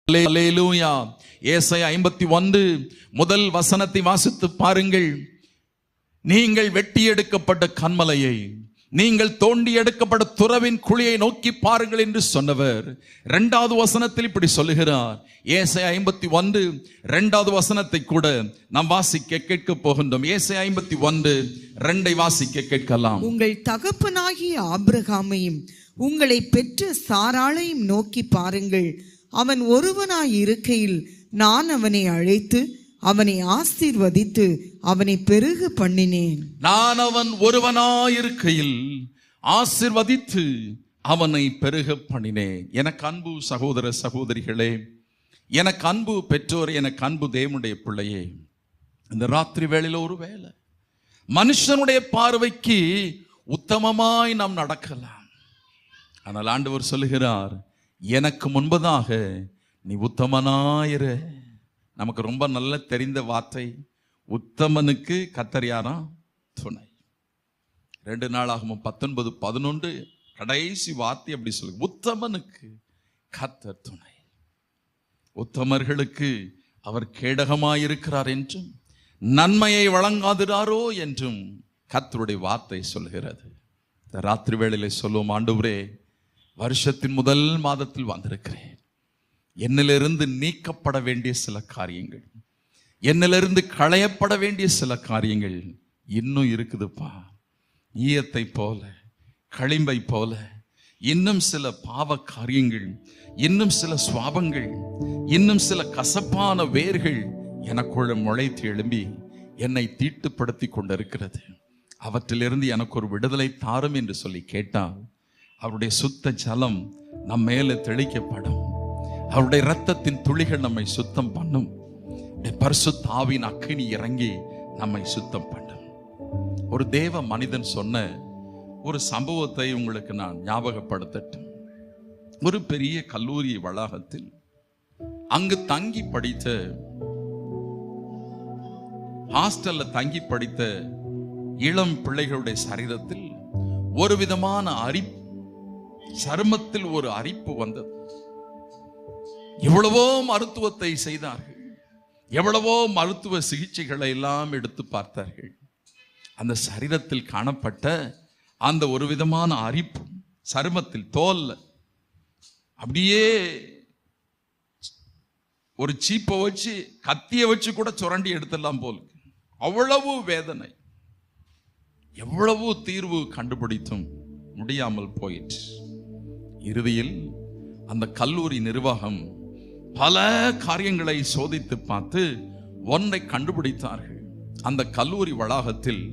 அல்லேலூயா. ஏசாயா 51 முதல் வசனத்தை வாசித்து பாருங்கள். நீங்கள் வெட்டி எடுக்கப்பட்ட கன்மலையை, நீங்கள் தோண்டி எடுக்கப்பட்ட துறவின் குழியை நோக்கி பாருங்கள் என்று சொன்னவர் இரண்டாவது வசனத்தில் இப்படி சொல்லுகிறார். ஏசாயா 51 இரண்டாவது வசனத்தை கூட நாம் வாசிக்க கேட்க போகின்றோம். ஏசாயா 51:2 வாசிக்க கேட்கலாம். உங்கள் தகப்பனாகிய ஆபிரகாமையும் உங்களை பெற்ற சாராளையும் நோக்கி பாருங்கள். அவன் ஒருவனாய் இருக்கையில் நான் அவனை அழைத்து அவனை ஆசீர்வதித்து அவனை பெருக பண்ணினேன். நான் அவன் ஒருவனாயிருக்கையில் ஆசீர்வதித்து அவனை பெருக பண்ணினேன். எனக்கு அன்பு சகோதர சகோதரிகளே, எனக்கு அன்பு பெற்றோர், எனக்கு அன்பு தேவனுடைய பிள்ளையே, இந்த ராத்திரி வேளையில் ஒரு வேளை மனுஷனுடைய பார்வைக்கு உத்தமமாய் நாம் நடக்கலாம். ஆனால் ஆண்டவர் சொல்லுகிறார், எனக்கு முன்பதாக நீ உத்தமனாயிரு. நமக்கு ரொம்ப நல்ல தெரிந்த வார்த்தை, உத்தமனுக்கு கர்த்தர் யாராம்? துணை. 2 நாளாகமம் 19:11 கடைசி வார்த்தை அப்படி சொல்லு, உத்தமனுக்கு கர்த்தர் துணை. உத்தமர்களுக்கு அவர் கேடகமாயிருக்கிறார் என்றும் நன்மையை வழங்காதிராரோ என்றும் கர்த்தருடைய வார்த்தை சொல்கிறது. இந்த ராத்திரி வேளையிலே சொல்லுவோம், ஆண்டவரே, வருஷத்தின் முதல் மாதத்தில் வந்திருக்கிறேன். என்னிலிருந்து நீக்கப்பட வேண்டிய சில காரியங்கள், என்னிலிருந்து களையப்பட வேண்டிய சில காரியங்கள் இன்னும் இருக்குதுப்பா. ஈயத்தை போல, களிம்பை போல இன்னும் சில பாவ காரியங்கள், இன்னும் சில சுவாபங்கள், இன்னும் சில கசப்பான வேர்கள் எனக்குள்ள முளைத்து எழும்பி என்னை தீட்டுப்படுத்தி கொண்டிருக்கிறது. அவற்றிலிருந்து எனக்கு ஒரு விடுதலை தாரும் என்று சொல்லி கேட்டால் அவருடைய சுத்த ஜலம் நம் மேலே தெளிக்கப்படும். அவருடைய இரத்தத்தின் துளிகள் நம்மை சுத்தம் பண்ணும். பரிசுத்த ஆவியின் அக்கினி இறங்கி நம்மை சுத்தம் பண்ணும். ஒரு தேவ மனிதன் சொன்ன ஒரு சம்பவத்தை உங்களுக்கு நான் ஞாபகப்படுத்தட்டும். ஒரு பெரிய கல்லூரி வளாகத்தில் அங்கு தங்கி படித்த, ஹாஸ்டல்ல தங்கி படித்த இளம் பிள்ளைகளுடைய சரீரத்தில் ஒரு விதமான அரிப்பு, சருமத்தில் ஒரு அரிப்பு வந்தது. எவ்வளவோ மருத்துவத்தை செய்தார்கள், எவ்வளவோ மருத்துவ சிகிச்சைகளை எல்லாம் எடுத்து பார்த்தார்கள். அந்த சரீரத்தில் காணப்பட்ட அந்த ஒரு விதமான அரிப்பு சருமத்தில், தோல்ல அப்படியே ஒரு சீப்பை வச்சு, கத்தியை வச்சு கூட சுரண்டி எடுத்துடலாம் போல். அவ்வளவு வேதனை, எவ்வளவு தீர்வு கண்டுபிடித்தும் முடியாமல் போயிற்று. இறுதியில் அந்த கல்லூரி நிர்வாகம் பல காரியங்களை சோதித்து பார்த்து ஒன்றை கண்டுபிடித்தார்கள். அந்த கல்லூரி வளாகத்தில்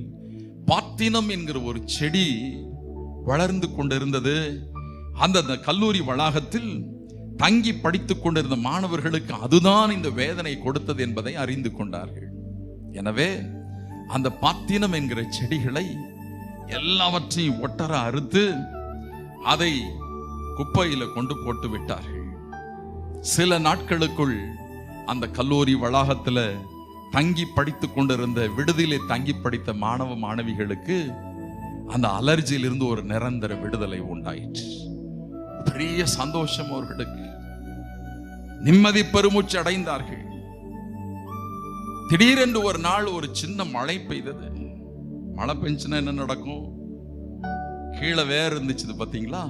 பாத்தினம் என்கிற ஒரு செடி வளர்ந்து கொண்டிருந்தது. அந்த கல்லூரி வளாகத்தில் தங்கி படித்துக் கொண்டிருந்த மாணவர்களுக்கு அதுதான் இந்த வேதனை கொடுத்தது என்பதை அறிந்து கொண்டார்கள். எனவே அந்த பாத்தினம் என்கிற செடிகளை எல்லாவற்றையும் ஒட்டர அறுத்து அதை குப்பையில கொண்டு போட்டு விட்டார்கள். சில நாட்களுக்குள் அந்த கல்லூரி வளாகத்தில் தங்கி படித்துக் கொண்டிருந்த, விடுதியிலே தங்கி படித்த மாணவ மாணவிகளுக்கு அந்த அலர்ஜியிலிருந்து ஒரு நிரந்தர விடுதலை உண்டாயிற்று. பெரிய சந்தோஷம் அவர்களுக்கு, நிம்மதி பெருமூச்சு அடைந்தார்கள். திடீரென்று ஒரு நாள் ஒரு சின்ன மழை பெய்தது. மழை பெஞ்சுன்னா என்ன நடக்கும்? கீழே வேர் இருந்துச்சு பார்த்தீங்களா?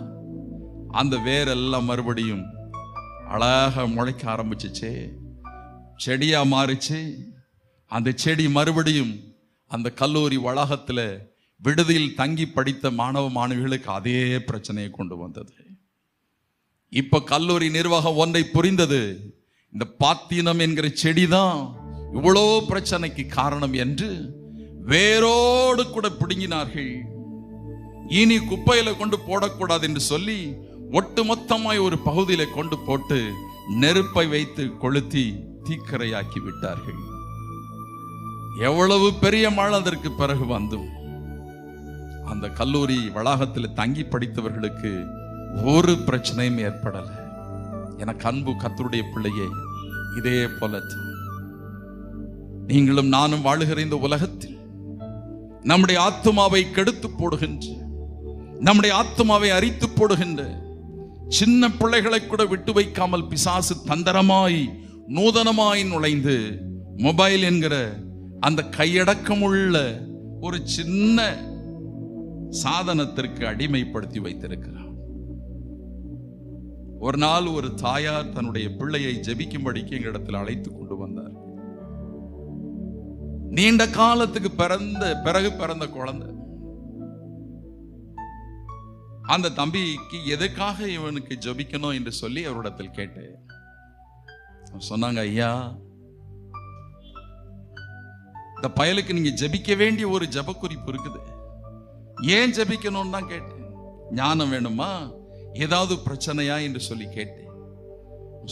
அந்த வேர் எல்லாம் மறுபடியும் அழகா முளைக்க ஆரம்பிச்சிச்சு, செடியா மாறிச்சு. அந்த செடி மறுபடியும் அந்த கல்லூரி வளாகத்தில் விடுதியில் தங்கி படித்த மாணவ மாணவிகளுக்கு அதே பிரச்சனையை கொண்டு வந்தது. இப்ப கல்லூரி நிர்வாகம் ஒன்றை புரிந்தது, இந்த பாத்தினம் என்கிற செடிதான் இவ்வளோ பிரச்சனைக்கு காரணம் என்று வேரோடு கூட பிடுங்கினார்கள். இனி குப்பையில கொண்டு போடக்கூடாது என்று சொல்லி ஒட்டுமொத்தமாய் ஒரு பகுதியில கொண்டு போட்டு நெருப்பை வைத்து கொளுத்தி தீக்கரையாக்கி விட்டார்கள். எவ்வளவு பெரிய மழை அதற்கு பிறகு வந்தும் அந்த கல்லூரி வளாகத்தில் தங்கி படித்தவர்களுக்கு ஒரு பிரச்சனையும் ஏற்படல. எனக்கு அன்பு கர்த்தருடைய பிள்ளையே, இதே போல நீங்களும் நானும் வாழுகிற இந்த உலகத்தில் நம்முடைய ஆத்துமாவை கெடுத்து போடுகின்ற, நம்முடைய ஆத்துமாவை அரித்து போடுகின்ற சின்ன பிள்ளைகளை கூட விட்டு வைக்காமல் பிசாசு தந்திரமாய் நூதனமாய் நுழைந்து மொபைல் என்கிற அந்த கையடக்கமுள்ள ஒரு சின்ன சாதனத்திற்கு அடிமைப்படுத்தி வைத்திருக்கிறார். ஒரு நாள் ஒரு தாயார் தன்னுடைய பிள்ளையை ஜெபிக்கும்படிக்கு எங்களிடத்தில் அழைத்து கொண்டு வந்தார். நீண்ட காலத்துக்கு பிறகு பிறந்த குழந்தை. அந்த தம்பிக்கு எதுக்காக இவனுக்கு ஜெபிக்கணும் என்று சொல்லி அவரிடத்தில் கேட்டேன். சொன்னாங்க, ஐயா, இந்த பயலுக்கு நீங்க ஜெபிக்க வேண்டிய ஒரு ஜெப குறிப்பு இருக்குது, ஏன் ஜெபிக்கணும்னு தான் கேட்டேன். ஞானம் வேணுமா, ஏதாவது பிரச்சனையா என்று சொல்லி கேட்டேன்.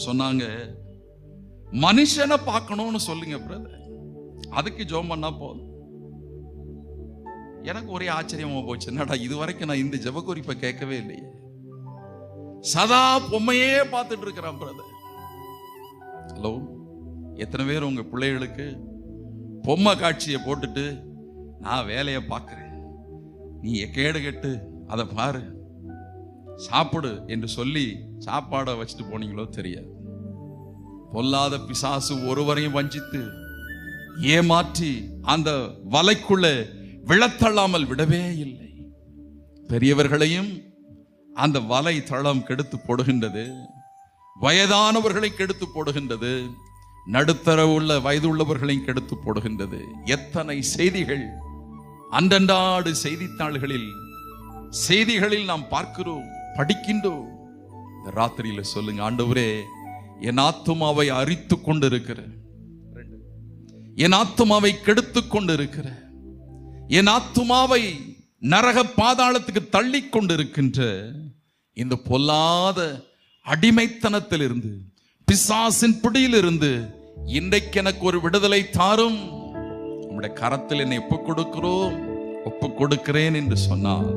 சொன்னாங்க, மனுஷனை பார்க்கணும்னு சொல்லுங்க பிரதர், அதுக்கு ஜெபம் பண்ணா போதும். எனக்கு ஒரே ஆச்சரியமா போச்சு, என்னடா இதுவரைக்கும் நான் இந்த ஜெப குறிப்பை கேட்கவே இல்லையே. சதா பொம்மையே பார்த்துட்டு இருக்கிறான் பிரதர். ஹலோ, எத்தனை பேர் உங்க பிள்ளைகளுக்கு பொம்மை காட்சியை போட்டுட்டு நான் வேலையை பார்க்கிறேன், நீ கேடு கெட்டு அதை பாரு, சாப்பிடு என்று சொல்லி சாப்பாடை வச்சுட்டு போனீங்களோ தெரியாது. பொல்லாத பிசாசு ஒருவரையும் வஞ்சித்து ஏமாற்றி அந்த வலைக்குள்ள விழத்தள்ளாமல் விடவே இல்லை. பெரியவர்களையும் அந்த வலை தளம் கெடுத்து போடுகின்றது, வயதானவர்களை கெடுத்து போடுகின்றது, நடுத்தர உள்ள வயது உள்ளவர்களையும் கெடுத்து போடுகின்றது. எத்தனை செய்திகள் அன்றன்றாடு செய்திகளில் நாம் பார்க்கிறோம், படிக்கின்றோம். இந்த ராத்திரியில சொல்லுங்க, ஆண்டவரே, என் ஆத்துமாவை அரித்து கொண்டிருக்கிற, என் ஆத்துமாவை கெடுத்து கொண்டிருக்கிற, என் ஆத்துமாவை நரக பாதாளத்துக்கு தள்ளி கொண்டிருக்கின்ற இந்த பொல்லாத அடிமைத்தனத்திலிருந்து, பிசாசின் பிடியிலிருந்து இன்றைக்கு எனக்கு ஒரு விடுதலை தாரும், உம்முடைய கரத்தில் என்னை ஒப்பு கொடுக்கிறேன் என்று சொன்னார்.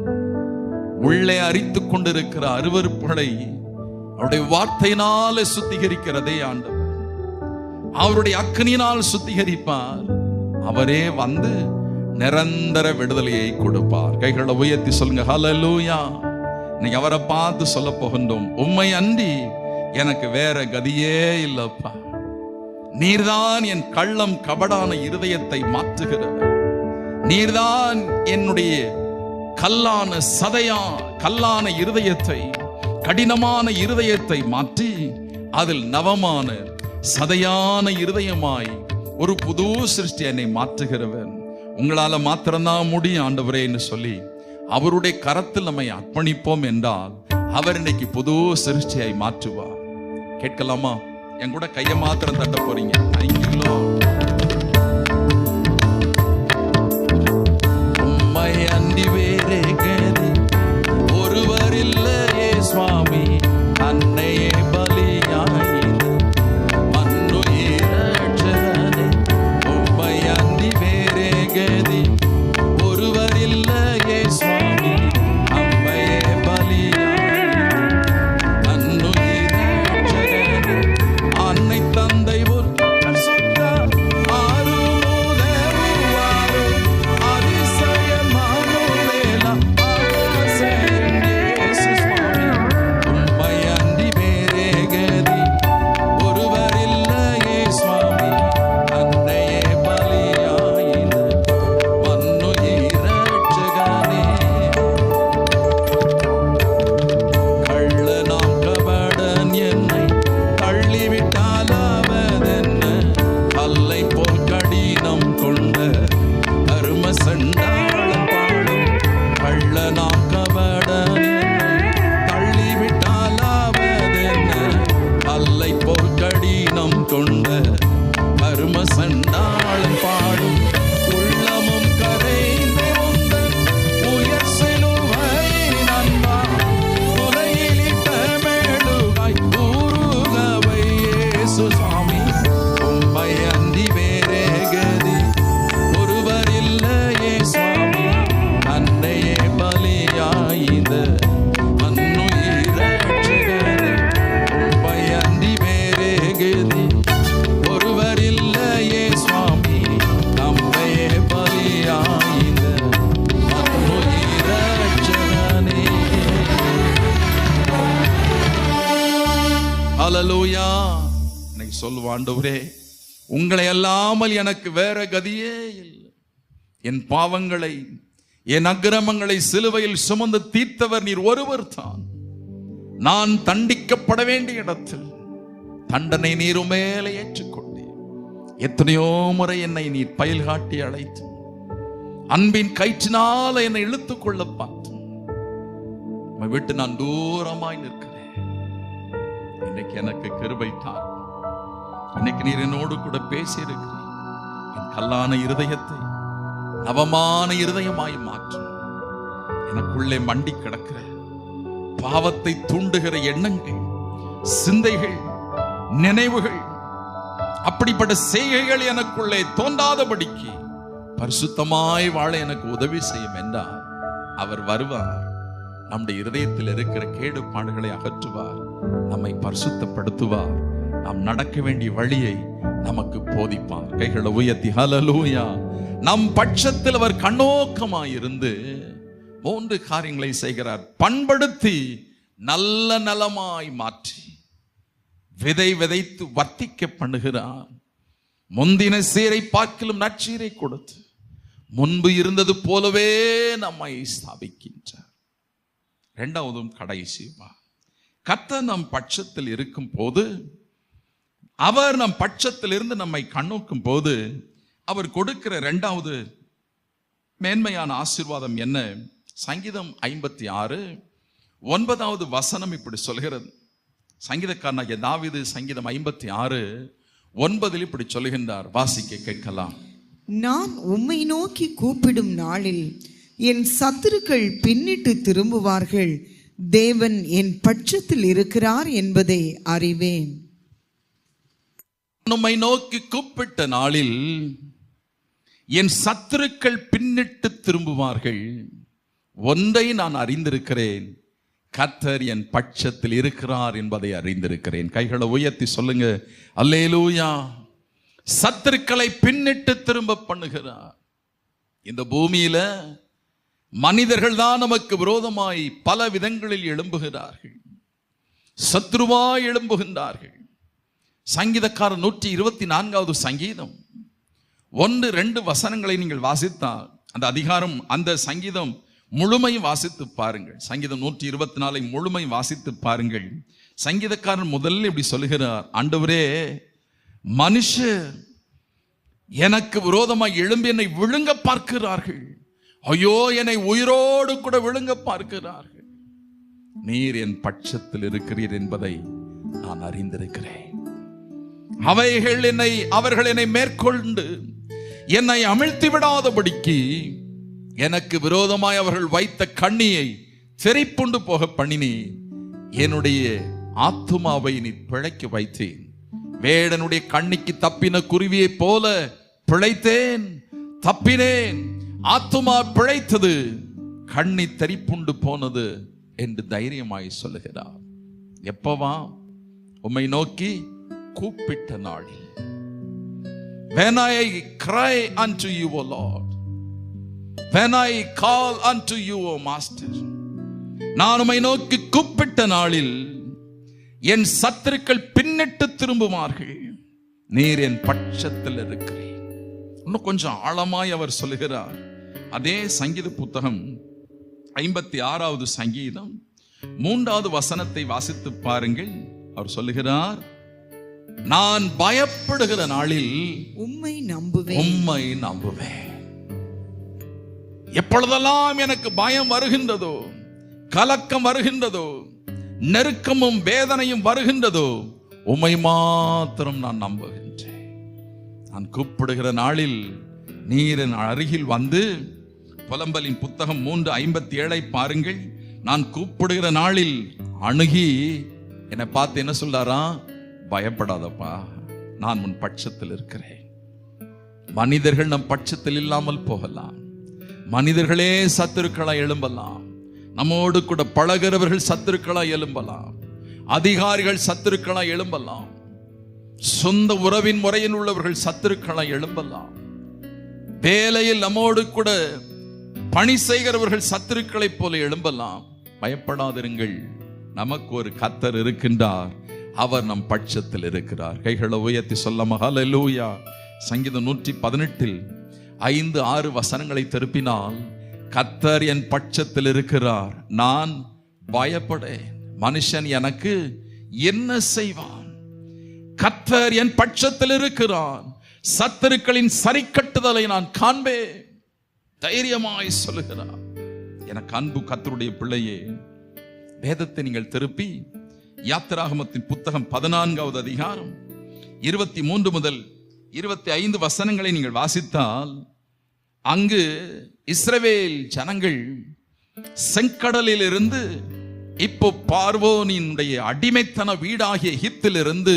உள்ளே அரித்து கொண்டிருக்கிற அருவருப்புகளை அவருடைய வார்த்தையினால சுத்திகரிக்கிறதே ஆண்டவர். அவருடைய அக்கினியினால் சுத்திகரிப்பார். அவரே வந்து நிரந்தர விடுதலையை கொடுப்பார். கைகளை உயர்த்தி சொல்லுங்க, ஹல்லேலூயா. நீங்க அவரை பார்த்து சொல்ல போகின்றோம், உம்மை அன்றி எனக்கு வேற கதியே இல்லப்பா. நீர்தான் என் கள்ளம் கபடான இருதயத்தை மாற்றுகிறவர். நீர்தான் என்னுடைய கல்லான இருதயத்தை, கடினமான இருதயத்தை மாற்றி அதில் நவமான சதையான இருதயமாய் ஒரு புது சிருஷ்டி என்னை மாற்றுகிறவர். உங்களால மாத்திரம்தான் முடியும் ஆண்டவரே என்று சொல்லி அவருடைய கரத்தில் நம்மை அர்ப்பணிப்போம் என்றால் அவர் இன்னைக்கு புது சிருஷ்டியை மாற்றுவார். கேட்கலாமா? என் கூட கையை மாத்திரம் தட்ட போறீங்க. உம்மை அன்றி வேறே கதி ஒருவர் இல்லையே சுவாமி, அன்னையே பலியாயிரு மன்னுயிரட்சகனே. உம்மை அன்றி வேறே கதி ஒருவர் இல்லையே சுவாமி, அம்மையே பலியாயிரு மன்னுயிரட்சகனே. அன்னை தந்தை ஒரு சொல்லுவேன், ஆண்டவரே உங்களை அல்லாமல் எனக்கு வேற கதியே இல்லை. என் பாவங்களை என் அக்கிரமங்களை சிலுவையில் சுமந்து தீர்த்தவர் நீர் ஒருவர் தான். நான் தண்டிக்கப்பட வேண்டிய இடத்தில் தண்டனை நீர் மேலே ஏற்றுக்கொண்டேன். எத்தனையோ முறை என்னை நீர் பயில் காட்டி அழைத்து அன்பின் கயிற்றினால என்னை இழுத்துக் கொள்ள பார்த்து விட்டு நான் தூரமாய் நிற்கிறேன். இன்னைக்கு எனக்கு கிருபை தார். இன்னைக்கு நீர் என்னோடு கூட பேசி இருக்கிறேன். என் கல்லான இருதயத்தை நவமான இருதயமாய் மாற்றும். எனக்குள்ளே மண்டி கிடக்கிற பாவத்தை தூண்டுகிற எண்ணங்கள், சிந்தைகள், நினைவுகள், அப்படிப்பட்ட செய்கைகள் எனக்குள்ளே தோன்றாதபடிக்கு பரிசுத்தமாய் வாழ எனக்கு உதவி செய்யும் என்றார். அவர் வருவார், நம்முடைய இருதயத்தில் இருக்கிற கேடுபாடுகளை அகற்றுவார், நம்மை பரிசுத்தப்படுத்துவார், நாம் நடக்க வேண்டிய வழியை நமக்கு போதிப்பார். கைகளை உயர்த்தி ஹல்லேலூயா. நம் பட்சத்தில் அவர் கண்ணோக்கமாயிருந்து 3 காரியங்களை செய்கிறார். பண்படுத்தி நல்ல நலமாய் மாற்றி விதை விதைத்து வர்த்திக்க பண்ணுகிறார். முந்தின சீரை பார்க்கிலும் நற்சீரை கொடுத்து முன்பு இருந்தது போலவே நம்மை ஸ்தாபிக்கின்றார். 2வதும் கடைசியுமா, கர்த்தர் நம் பட்சத்தில் இருக்கும் போது, அவர் நம் பட்சத்தில் இருந்து நம்மை கண்ணோக்கும் போது அவர் கொடுக்கிற 2வது மேன்மையான ஆசீர்வாதம் என்ன? சங்கீதம் 56:9 வசனம் இப்படி சொல்கிறது. சங்கீதக்காரனாகிய தாவீது சங்கீதம் 56:9 இப்படி சொல்லுகின்றார். வாசிக்க கேட்கலாம். நான் உம்மை நோக்கி கூப்பிடும் நாளில் என் சத்துருக்கள் பின்னிட்டு திரும்புவார்கள். தேவன் என் பட்சத்தில் இருக்கிறார் என்பதை அறிவேன். உம்மை நோக்கி கூப்பிட்ட நாளில் என் சத்துருக்கள் பின்னிட்டு திரும்புவார்கள். ஒன்றை நான் அறிந்திருக்கிறேன், கர்த்தர் என் பட்சத்தில் இருக்கிறார் என்பதை அறிந்திருக்கிறேன். கைகளை உயர்த்தி சொல்லுங்க, அல்லேலூயா. சத்துருக்களை பின்னிட்டு திரும்ப பண்ணுகிறார். இந்த பூமியில மனிதர்கள் தான் நமக்கு விரோதமாய் பல விதங்களில் எழும்புகிறார்கள், சத்ருவாய் எழும்புகின்றார்கள். சங்கீதக்காரர் 124வது சங்கீதம் 1-2 வசனங்களை நீங்கள் வாசித்தால் அந்த அதிகாரம், அந்த சங்கீதம் முழுமை வாசித்து பாருங்கள். சங்கீதம் 124 முழுமை வாசித்து பாருங்கள். சங்கீதக்காரன் முதல்ல இப்படி சொல்லுகிறார், ஆண்டவரே மனுஷர் எனக்கு விரோதமாய் எழும்பி என்னை விழுங்க பார்க்கிறார்கள். ஐயோ, என்னை உயிரோடு கூட விழுங்க பார்க்கிறார்கள். நீர் என் பட்சத்தில் இருக்கிறீர் என்பதை நான் அறிந்திருக்கிறேன். அவர்கள் என்னை மேற்கொண்டு என்னை அமிழ்த்தி விடாதபடிக்கு எனக்கு விரோதமாய் அவர்கள் வைத்த கண்ணியை செறிப்புண்டு போக பண்ணினி. என்னுடைய ஆத்துமாவை நீ பிழைக்க வைத்தேன். வேடனுடைய கண்ணிக்கு தப்பின குருவியை போல பிழைத்தேன், தப்பினேன். ஆத்துமா பிழைத்தது, கண்ணி தெரிப்புண்டு போனது என்று தைரியமாய் சொல்லுகிறார். எப்பவா? உம்மை நோக்கி கூப்பிட்ட நாளில். When I cry unto you, O Lord, when I call unto you, O Master, நான் உம்மை நோக்கி கூப்பிட்ட நாளில் என் சத்துருக்கள் பின்னிட்டு திரும்புவார்கள். நீர் என் பட்சத்தில் இருக்கிறேன். இன்னும் கொஞ்சம் ஆழமாய் அவர் சொல்லுகிறார். அதே சங்கீத புத்தகம் 56வது சங்கீதம் 3வது வசனத்தை வாசித்து பாருங்கள். அவர் சொல்லுகிறார், நான் பயப்படுகிற நாளில் உம்மை நம்புவேன். உம்மை நம்புவேன். எப்பொழுதெல்லாம் எனக்கு பயம் வருகின்றதோ, கலக்கம் வருகின்றதோ, நெருக்கமும் வேதனையும் வருகின்றதோ, உம்மை மாத்திரம் நான் நம்புகின்றேன். நான் கூப்பிடுகிற நாளில் நீர் என் அருகில் வந்து, புலம்பலின் புத்தகம் 3:57 பாருங்கள். நான் கூப்பிடுகிற நாளில் அணுகி என்னை பார்த்து என்ன சொல்றாரா? பயப்படாதப்பா, நான் உன் பட்சத்தில் இருக்கிறேன். மனிதர்கள் நம் பட்சத்தில் இல்லாமல் போகலாம், மனிதர்களே சத்துருக்களாய் எழும்பலாம், நம்மோடு கூட பழகிறவர்கள் சத்துருக்களாய் எழும்பலாம், அதிகாரிகள் சத்துருக்களாய் எழும்பலாம், சொந்த உறவின் முறையில் உள்ளவர்கள் சத்துருக்களாய் எழும்பலாம், வேலையில் நம்மோடு கூட பணி செய்கிறவர்கள் சத்துருக்களைப் போல எழும்பலாம். பயப்படாதிருங்கள், நமக்கு ஒரு கர்த்தர் இருக்கின்றார். அவர் நம் பட்சத்தில் இருக்கிறார். கைகளை உயர்த்தி சொல்லமா ஹல்லேலூயா. சங்கீதம் 118 5-6 வசனங்களை திருப்பினால், கர்த்தர் என் பட்சத்தில் இருக்கிறார், நான் பயப்படேன். மனுஷன் எனக்கு என்ன செய்வான்? கர்த்தர் என் பட்சத்தில் இருக்கிறார், சத்துருக்களின் சரி கட்டுதலை நான் காண்பேன். தைரியமாய் சொல்லுகிறார். எனக்கு அன்பு கர்த்தருடைய பிள்ளையே, வேதத்தை நீங்கள் திருப்பி யாத்திராகமத்தின் புத்தகம் 14வது அதிகாரம் 23 முதல் 25 வசனங்களை நீங்கள் வாசித்தால், அங்கு இஸ்ரவேல் ஜனங்கள் செங்கடலில் இருந்து இப்போ பார்வோனினுடைய அடிமைத்தன வீடாகிய எகிப்திலிருந்து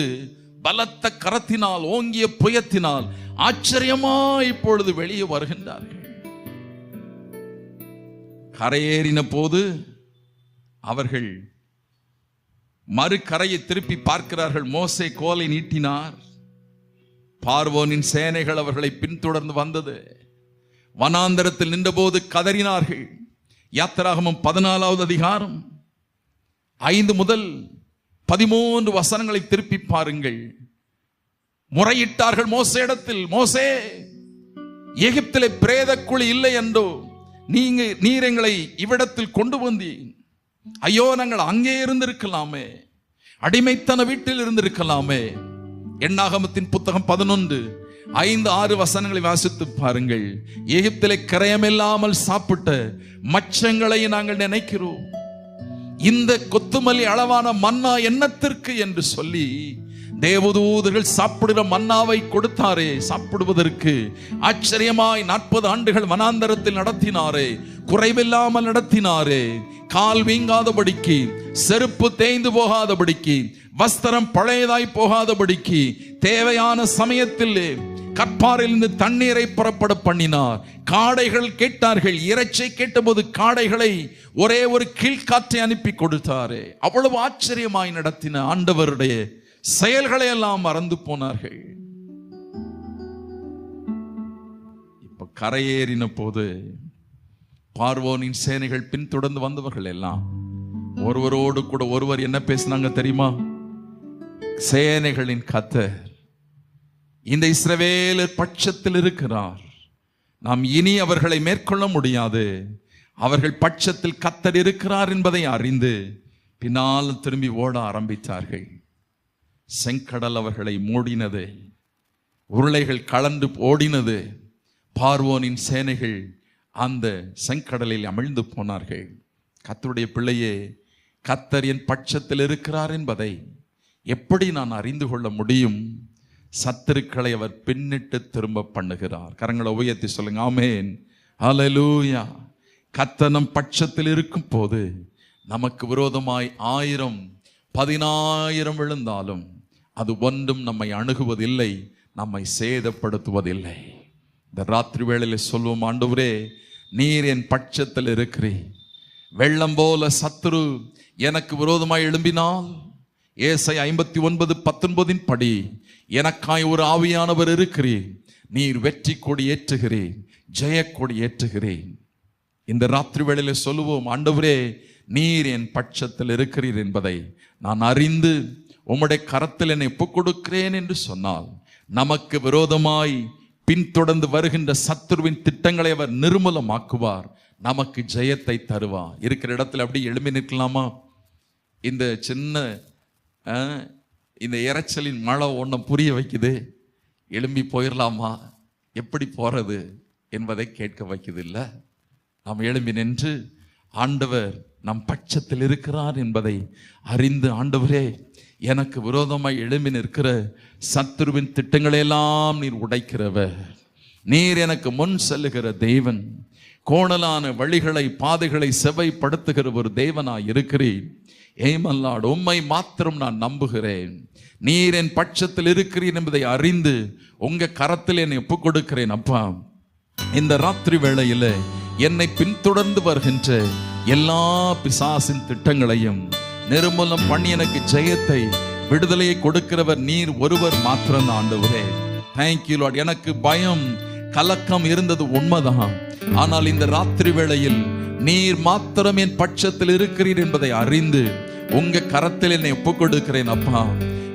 பலத்த கரத்தினால் ஓங்கிய புயத்தினால் ஆச்சரியமா இப்பொழுது வெளியே வருகின்றார்கள். கரையேறின போது அவர்கள் மறுகரையை திருப்பி பார்க்கிறார்கள். மோசே கோலை நீட்டினார், பார்வோனின் சேனைகள் அவர்களை பின்தொடர்ந்து வந்தது. வனாந்தரத்தில் நின்றபோது கதறினார்கள். யாத்திராகமம் 14வது அதிகாரம் 5 முதல் 13 வசனங்களை திருப்பி பாருங்கள். முறையிட்டார்கள் மோசேயிடத்தில், மோசே, எகிப்திலே பிரேத குழி இல்லை என்றோ நீர் எங்களை இவ்விடத்தில் கொண்டு வந்தீர். ஐயோ, நாங்கள் அங்கே இருந்திருக்கலாமே, அடிமைத்தன வீட்டில் இருந்திருக்கலாமே. எண்ணாகமத்தின் புத்தகம் 11:5-6 வசனங்களை வாசித்து பாருங்கள். எகிப்திலே கரையமில்லாமல் சாப்பிட்ட மச்சங்களை நாங்கள் நினைக்கிறோம். இந்த கொத்துமல்லி அளவான மன்னா என்னத்திற்கு என்று சொல்லி தேவதூதர்கள் சாப்பிடுகிற மன்னாவை கொடுத்தாரே, சாப்பிடுவதற்கு ஆச்சரியமாய் 40 ஆண்டுகள் வனாந்தரத்தில் நடத்தினாரே, குறைவில்லாமல் நடத்தினாரே. கால் வீங்காதபடிக்கு, செருப்பு தேய்ந்து போகாதபடிக்கு, வஸ்திரம் பழையதாய் போகாதபடிக்கு தேவையான சமயத்தில் கற்பாரிலிருந்து தண்ணீரை புறப்பட பண்ணினார். காடைகள் கேட்டார்கள். இறைச்சை கேட்டபோது காடைகளை ஒரே ஒரு கீழ்காற்றை அனுப்பி கொடுத்தாரே. அவ்வளவு ஆச்சரியமாய் நடத்தின ஆண்டவருடைய செயல்களை எல்லாம் மறந்து போனார்கள். இப்ப கரையேறின போது பார்வோனின் சேனைகள் பின்தொடர்ந்து வந்தவர்கள் எல்லாம் ஒருவரோடு கூட ஒருவர் என்ன பேசினாங்க தெரியுமா? சேனைகளின் கர்த்தர் இந்த இஸ்ரவேலர் பட்சத்தில் இருக்கிறார், நாம் இனி அவர்களை மேற்கொள்ள முடியாது, அவர்கள் பட்சத்தில் கர்த்தர் இருக்கிறார் என்பதை அறிந்து பின்னால் திரும்பி ஓட ஆரம்பித்தார்கள். செங்கடல் அவர்களை மூடினது, உருளைகள் கலந்து ஓடினது. பார்வோனின் சேனைகள் அந்த செங்கடலில் அமிழ்ந்து போனார்கள். கர்த்தருடைய பிள்ளையே, கர்த்தர் என் பட்சத்தில் இருக்கிறார் என்பதை எப்படி நான் அறிந்து கொள்ள முடியும்? சத்துருக்களை அவர் பின்னிட்டு திரும்ப பண்ணுகிறார். கரங்களை உயர்த்தி சொல்லுங்க ஆமென், ஹல்லேலூயா. கர்த்தர் நம் பட்சத்தில் இருக்கும் போது நமக்கு விரோதமாய் 1000-10,000 விழுந்தாலும் அது ஒன்றும் நம்மை அணுகுவதில்லை, நம்மை சேதப்படுத்துவதில்லை. இந்த ராத்திரி வேளையில் சொல்லுவோம், ஆண்டவரே, நீர் என் பட்சத்தில் இருக்கிறீர். வெள்ளம் போல சத்துரு எனக்கு விரோதமாய் எழும்பினால் ஏசாயா 59:19 படி எனக்காய் ஒரு ஆவியானவர் இருக்கிறீர், நீர் வெற்றி கொடி ஏற்றுகிறேன், ஜெயக்கொடி ஏற்றுகிறேன். இந்த ராத்திரி வேளையில் சொல்லுவோம், ஆண்டவரே, நீர் என் பட்சத்தில் இருக்கிறீர் என்பதை நான் அறிந்து உம்முடைய கரத்தில் என்னை ஒப்புக் கொடுக்கிறேன் என்று சொன்னால் நமக்கு விரோதமாய் பின்தொடர்ந்து வருகின்ற சத்துருவின் திட்டங்களை அவர் நிர்மூலமாக்குவார், நமக்கு ஜெயத்தை தருவார். இருக்கிற இடத்துல அப்படி எழும்பி நிற்கலாமா? இந்த சின்ன இந்த இறைச்சலின் மழை ஒன்றை புரிய வைக்குது. எழும்பி போயிடலாமா? எப்படி போறது என்பதை கேட்க வைக்குது இல்ல? நாம் எழும்பி நின்று ஆண்டவர் நம் பட்சத்தில் இருக்கிறார் என்பதை அறிந்து, ஆண்டவரே, எனக்கு விரோதமாய் எழும்பி நிற்கிற சத்துருவின் திட்டங்களையெல்லாம் நீர் உடைக்கிறவர், நீர் எனக்கு முன் செல்லுகிற தேவன், கோணலான வழிகளை பாதைகளை செவ்வைப்படுத்துகிற ஒரு தேவனாய் இருக்கிறேன். ஏமல்லாடு, உம்மை மாத்திரம் நான் நம்புகிறேன். நீர் என் பட்சத்தில் இருக்கிறீர் என்பதை அறிந்து உங்க கரத்தில் என்னை ஒப்புக் கொடுக்கிறேன். அப்பா, இந்த ராத்திரி வேளையில என்னை பின்தொடர்ந்து வருகின்ற எல்லா பிசாசின் திட்டங்களையும் நிர்மூலம் பண்ணி எனக்கு ஜெயத்தை, விடுதலையை கொடுக்கிறவர் நீர் ஒருவர் மாத்திரம் தான் ஆண்டவரே. Thank you Lord. எனக்கு பயம், கலக்கம் இருந்தது உண்மைதான். ஆனால் இந்த ராத்திரி வேளையில் நீர் மாத்திரம் என் பட்சத்தில் இருக்கிறீர் என்பதை அறிந்து உங்க கரத்தில் என்னை ஒப்புக் கொடுக்கிறேன் அப்பா.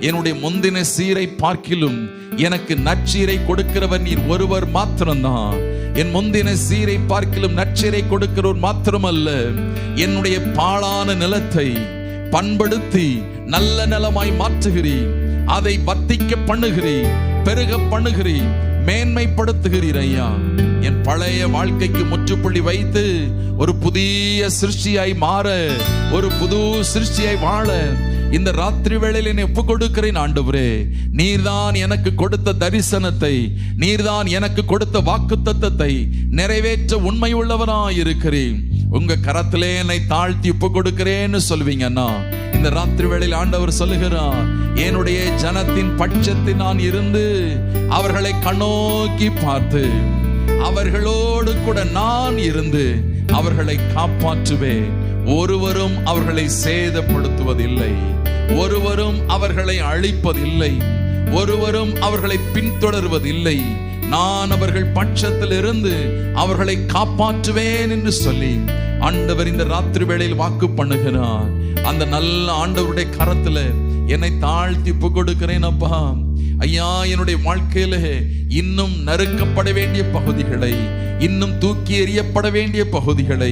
என்னுடைய முந்தின சீரை பார்க்கிலும் எனக்கு நற்சீரை கொடுக்கிறவர் நீர் ஒருவர் மாத்திரம்தான். என் முந்தின சீரை பார்க்கிலும் நற்சீரை கொடுக்கிறவர் மாத்திரமல்ல, என்னுடைய பாழான நிலத்தை பண்படுத்தி நல்ல நிலமாய் மாற்றுகிறீர். அதை வர்த்திக்க பண்ணுகிறீர், பெருக பண்ணுகிறீர், மேன்மைப்படுத்துகிறீர் ஐயா. என் பழைய வாழ்க்கைக்கு முற்றுப்புள்ளி வைத்து ஒரு புதிய சிருஷ்டியாய் மாற, ஒரு புது சிருஷ்டியாய் வாழ இந்த ராத்திரி வேளையில் என்னை ஒப்புக் கொடுக்கிறேன் ஆண்டவரே. நீர்தான் எனக்கு கொடுத்த தரிசனத்தை, நீர்தான் எனக்கு கொடுத்த வாக்குத்தத்தத்தை நிறைவேற்ற உண்மை உள்ளவராய் இருக்கிறேன். உங்க கரத்திலே என்னை தாழ்த்தி ஒப்புக் கொடுக்கிறேன்னு சொல்வீங்கன்னா, இந்த ராத்திரி வேளையில் ஆண்டவர் சொல்லுகிறார், என்னுடைய ஜனத்தின் பட்சத்தில் நான் இருந்து அவர்களை கண்ணோக்கி பார்த்து அவர்களோடு கூட நான் இருந்து அவர்களை காப்பாற்றுவேன். ஒருவரும் அவர்களை சேதப்படுத்துவதில்லை, ஒருவரும் அவர்களை அழிப்பதில்லை, ஒருவரும் அவர்களை பின்தொடர்வதில்லை. நான் அவர்கள் பட்சத்தில் இருந்து அவர்களை காப்பாற்றுவேன் என்று சொல்லி ஆண்டவர் இந்த ராத்திரி வேளையில் வாக்கு பண்ணுகிறார். அந்த நல்ல ஆண்டவருடைய கரத்துல என்னை தாழ்த்தி ஒப்புக் கொடுக்கிறேன் அப்பா. ஐயா, என்னுடைய வாழ்க்கையில இன்னும் நறுக்கப்பட வேண்டிய பகுதிகளை, இன்னும் தூக்கி எறியப்பட வேண்டிய பகுதிகளை,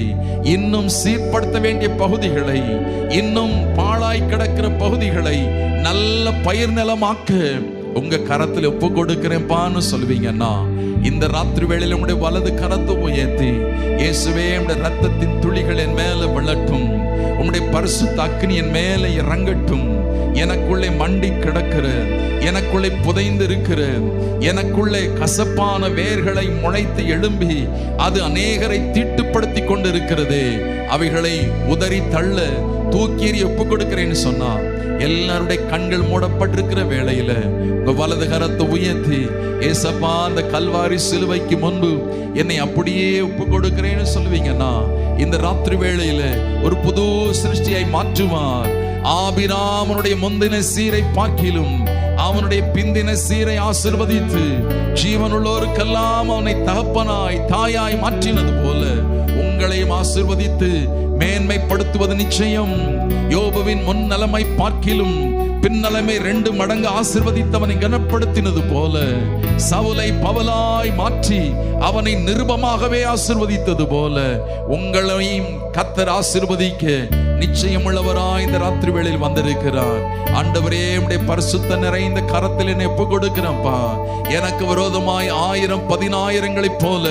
இன்னும் சீர்படுத்த வேண்டிய பகுதிகளை, இன்னும் பாழாய் கிடக்கிற பகுதிகளை நல்ல பயிர் நிலமாக்க உங்க கரத்துல ஒப்பு கொடுக்கிறேன்பான்னு சொல்லுவீங்கன்னா, இந்த ராத்திரி வேளையில் உங்களுடைய வலது கரத்தை உயர்த்தி, இயேசுவே உம்முடைய ரத்தத்தின் துளிகள் என் மேல விழட்டும், உம்முடைய பரிசுத்த அக்கினி என் மேல இறங்கட்டும். எனக்குள்ளே மண்டி கிடக்கிற, எனக்குள்ளே புதைந்து இருக்கிற, எனக்குள்ளே கசப்பான வேர்களை முளைத்து எழும்பி அது அநேகரை தீட்டுப்படுத்தி கொண்டு இருக்கிறது, அவைகளை உதறி தள்ள தூக்கி எறிய ஒப்புக் கொடுக்கிறேன்னு சொன்னா, எல்லாருடைய கண்கள் மூடப்பட்டிருக்கிற வேளையில உங்க வலது கரத்தை உயர்த்தி, ஏசப்பா அந்த கல்வாரி சிலுவைக்கு முன்பு என்னை அப்படியே ஒப்புக் கொடுக்கிறேன்னு சொல்லுவீங்கன்னா, இந்த ராத்திரி வேளையில ஒரு புது சிருஷ்டியாய் மாற்றுவார். ஆபிராமனுடைய முந்தின சீரை பார்க்கிலும் அவனுடைய பிந்தின சீரை ஆசீர்வதித்து ஜீவனுள்ளோருக்கெல்லாம் அவனை தகப்பனாய் தாயாய் மாற்றினது போல உங்களையும் ஆசீர்வதித்து மேன்மைப்படுத்துவது நிச்சயம். யோபுவின் முன் நலமை பார்க்கிலும் பின்னலமை 2 மடங்கு ஆசீர்வதித்தவனை கனப்படுத்தினது போல சவுலை பவுலாய் மாற்றி அவனை நிருபமாகவே ஆசீர்வதித்தது போல உங்களையும் கர்த்தர் ஆசீர்வதிக்க நிச்சயம் உள்ளவராய் இந்த ராத்திரி வேளையில் வந்திருக்கிறார். ஆண்டவரே, உம்முடைய பரிசுத்த நிறைந்த கரத்தில் என்னை ஒப்புக் கொடுக்கிறேன்ப்பா. எனக்கு விரோதமாய் 1000 10,000 போல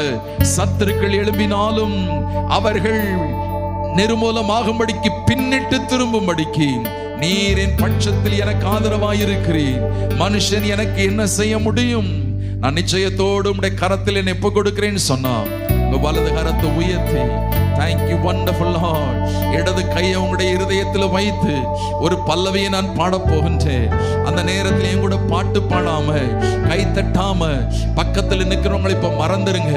சத்துருக்கள் எழும்பினாலும் அவர்கள் நிர்மூலமாகும்படிக்கு, பின்னிட்டு திரும்பும்படிக்கு நீர் என் பட்சத்தில் எனக்கு ஆதரவாயிருக்கிறீர். மனுஷன் எனக்கு என்ன செய்ய முடியும்? நான் நிச்சயத்தோடு உம்முடைய கரத்தில் என்னை ஒப்புக் கொடுக்கிறேன்னு சொன்னா, உங்க வலது கரத்தை உயர்த்தி, thank you wonderful Lord, இடது கையை உங்களுடைய இருதயத்தில் வைத்து ஒரு பல்லவியை நான் பாட போகின்றேன். அந்த நேரத்தில் என் கூட பாட்டு பாடாம, கை தட்டாம, பக்கத்தில் நிற்கிறவங்களை இப்ப மறந்துருங்க.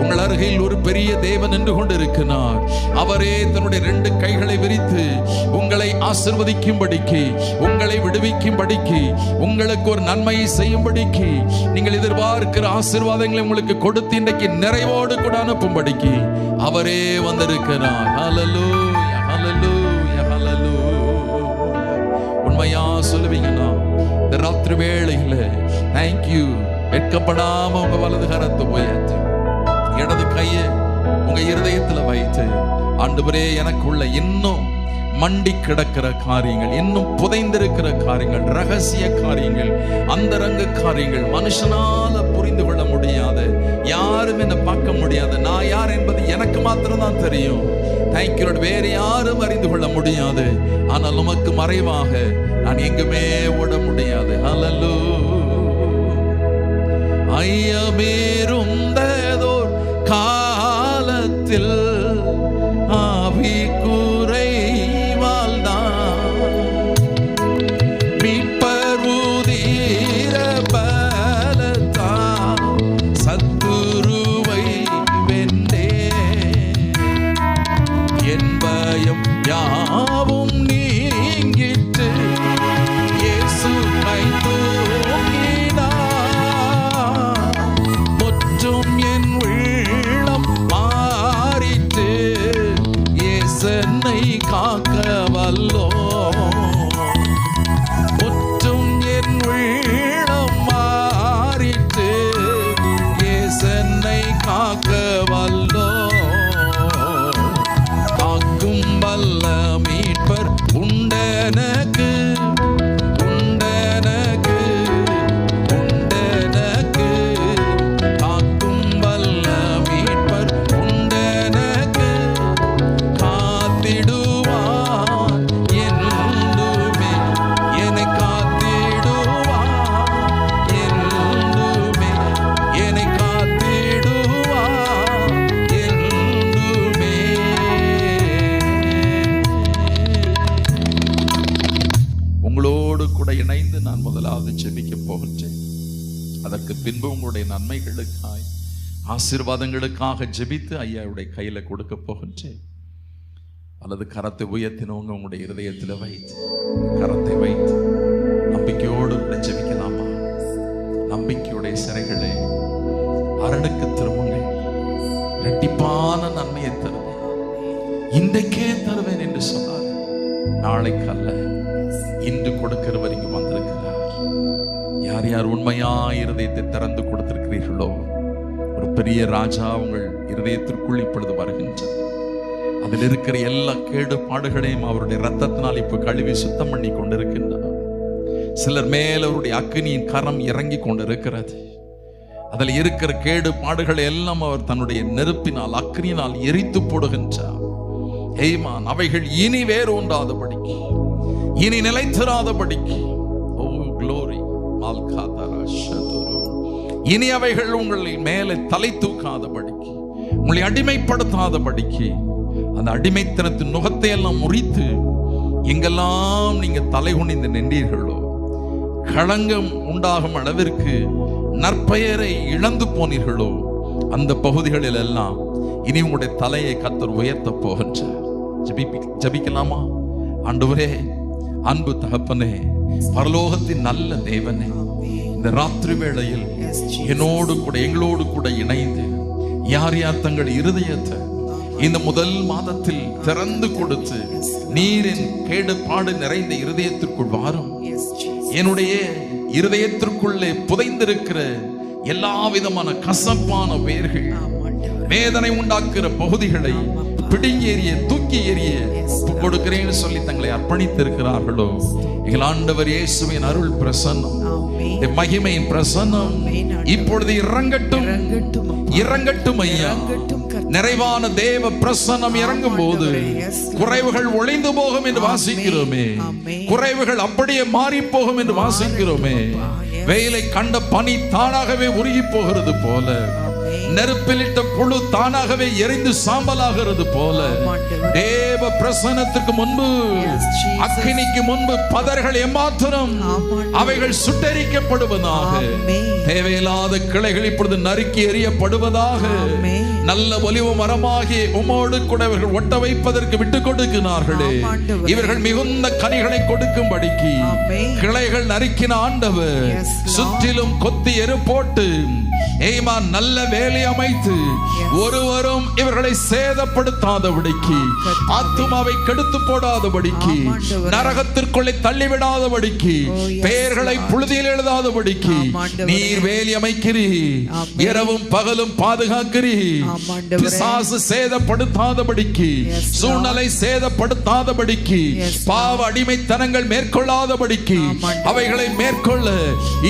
உங்கள் அருகில் ஒரு பெரிய தேவன் நின்று கொண்டு இருக்கிறார். அவரே தன்னுடைய 2 கைகளை விரித்து உங்களை ஆசீர்வதிக்கும்படிக்கு, உங்களை விடுவிக்கும்படிக்கு, உங்களுக்கு ஒரு நன்மையை செய்யும்படிக்கு, நீங்கள் எதிர்பார்க்கிற ஆசீர்வாதங்களை உங்களுக்கு கொடுத்து இன்றைக்கு நிறைவோடு கூட அனுப்பும்படிக்கு அவரே வந்திருக்கிறார். ஹல்லேலூயா, ஹல்லேலூயா, ஹல்லேலூயா. உண்மையா சொல்லுவீங்கன்னா இந்த ராத்திரி வேளையில thank you, வெட்கப்படாம உங்க வலது கரத்தை உயர்த்தி இடது கையை உங்க இருதயத்துல வைத்து, ஆண்டவரே, எனக்குள்ள இன்னும் மண்டி கிடக்கிற காரியங்கள், இன்னும் புதைந்திருக்கிற காரியங்கள், ரகசிய காரியங்கள், அந்தரங்க காரியங்கள், மனுஷனால புரிந்து கொள்ள முடியாத, யாரும் என்ன பார்க்க முடியாத, நான் யார் என்பது எனக்கு மாத்திரம் தான் தெரியும். தேங்க்யூ, வேற யாரும் அறிந்து கொள்ள முடியாது. ஆனால் உமக்கு மறைவாக நான் எங்குமே ஓட முடியாது. ஹல்லேலூயா. ஐயமேருந்ததோர் காலத்தில் ஆவி குறைவால் தான் மீட்பர் உதிர பலத்தான் சத்துருவை வென்றே, என் பயம் யாவும் நீங்கிட்டு இயேசு கைதோ அதற்கு பின்பு உங்களுடைய நன்மைகளுக்காய் ஆசீர்வாதங்களுக்காக ஜெபித்து ஐயாவுடைய கையில கொடுக்க போகின்றேன். அல்லது கரத்தை உயர்த்தினவங்க உங்களுடைய இருதயத்தில் வைத்து கரத்தை வைத்து நம்பிக்கையோடு கூட ஜெபிக்கலாமா? நம்பிக்கையுடைய சிறைகளை அரணுக்கு திரும்புங்கள். இரட்டிப்பான நன்மையை தருவேன், இன்றைக்கே தருவேன் என்று சொன்னார். நாளைக்கு அல்ல, இன்று கொடுக்கிறவர் இங்கு வந்திருக்கிறார். யார் யார் உண்மையாய் இருதயத்தை திறந்து கொடுத்திருக்கிறீர்களோ, ஒரு பெரிய ராஜா உங்கள் இருதயத்திற்குள் இப்பொழுது வருகின்றார். அதில் இருக்கிற எல்லா கேடு பாடுகளையும் அவருடைய ரத்தத்தினால் இப்ப கழுவி சுத்தம் பண்ணி கொண்டிருக்கின்றார். சிலர் மேல் அவருடைய அக்கினியின் கரம் இறங்கி கொண்டிருக்கிறது. அதில் இருக்கிற கேடு பாடுகளை எல்லாம் அவர் தன்னுடைய நெருப்பினால் அக்கினியினால் எரித்து போடுகின்றார். ஏய்மான், அவைகள் இனி வேறு ஒன்றாதபடிக்கு, இனி நிலைத்திராதபடிக்கு, ஓ க்ளோரி, இனி அவைகள் உங்களை மேலே தலை தூக்காதபடிக்கு, உங்களை அடிமைப்படுத்தாதபடிக்கு, அந்த அடிமைத்தனத்தின் நுகத்தை எல்லாம் முறித்து எங்கெல்லாம் நீங்க தலை குனிந்து நின்றீர்களோ, களங்கம் உண்டாகும் அளவிற்கு நற்பெயரை இழந்து போனீர்களோ, அந்த பகுதிகளில் எல்லாம் இனி உங்களுடைய தலையை கர்த்தர் உயர்த்த போகின்றார். ஜெபிக்கலாமா? ஆண்டவரே, அன்பு தகப்பனே, பரலோகத்தின் நல்ல தேவனே, இந்த ராத்திரி வேளையில் என்னோடு கூட எங்களோடு கூட இணைந்து யார் யார் தங்கள் இருதயத்தை இந்த முதல் மாதத்தில் திறந்து கொடுத்து நீரின் கேடு பாடு நிறைந்த இருதயத்திற்குள் வாரும். என்னுடைய இருதயத்திற்குள்ளே புதைந்திருக்கிற எல்லா விதமான கசப்பான வேர்கள், வேதனை உண்டாக்குற பகுதிகளை பிடுங்கி எறிய, தூக்கி எறிய கொடுக்கிறேன்னு சொல்லி தங்களை அர்ப்பணித்திருக்கிறார்களோ, எங்கள் ஆண்டவர் இயேசுவின் அருள் பிரசன்னம், மகிமையின் பிரசன்னம் இப்பொழுது இறங்கட்டும், இறங்கட்டும் ஐயா. நிறைவான தேவ பிரசன்னம் இறங்கும் போது குறைவுகள் ஒளிந்து போகும் என்று வாசிக்கிறோமே, குறைவுகள் அப்படியே மாறி போகும் என்று வாசிக்கிறோமே. வெயிலை கண்ட பனி தானாகவே உருகி போகிறது போல, நெருப்பிலிட்ட புழு தானாகவே எரிந்து சாம்பலாகிறது போல, தேவ பிரசன்னத்துக்கு முன்பு, அக்கினிக்கு முன்பு பதர்கள் எம்மாத்திரம் அவைகள் சுட்டரிக்கப்படுவதாக, தேவையில்லாத கிளைகள் இப்பொழுது நறுக்கி எறியப்படுவதாக, நல்ல ஒலிவ மரமாகி உமோடு கூட இவர்கள் ஒட்ட வைப்பதற்கு விட்டுக் கொடுக்கிறார்களே, இவர்கள் மிகுந்த கனிகளை கொடுக்கும்படிக்கு கிளைகள் நறுக்கின ஆண்டவர் சுற்றிலும் கொத்தி எரு போட்டு ஏய்மான் நல்ல வேலை அமைத்து ஒருவரும் இவர்களை சேதப்படுத்தாதபடிக்கு, ஆத்துமாவை கெடுத்து போடாதபடிக்கு, நரகத்திற்குள்ளே தள்ளிவிடாதபடிக்கு, பெயர்களை புழுதியில் எழுதாதபடிக்கு நீர் வேலி அமைக்கிறீர். இரவும் பகலும் பாதுகாக்கிறீர். பிசாசு சேதப்படுத்தாதபடிக்கு, சூழ்நிலை சேதப்படுத்தாதபடிக்கு, பாவ அடிமைத்தனங்கள் மேற்கொள்ளாதபடிக்கு அவைகளை மேற்கொள்ள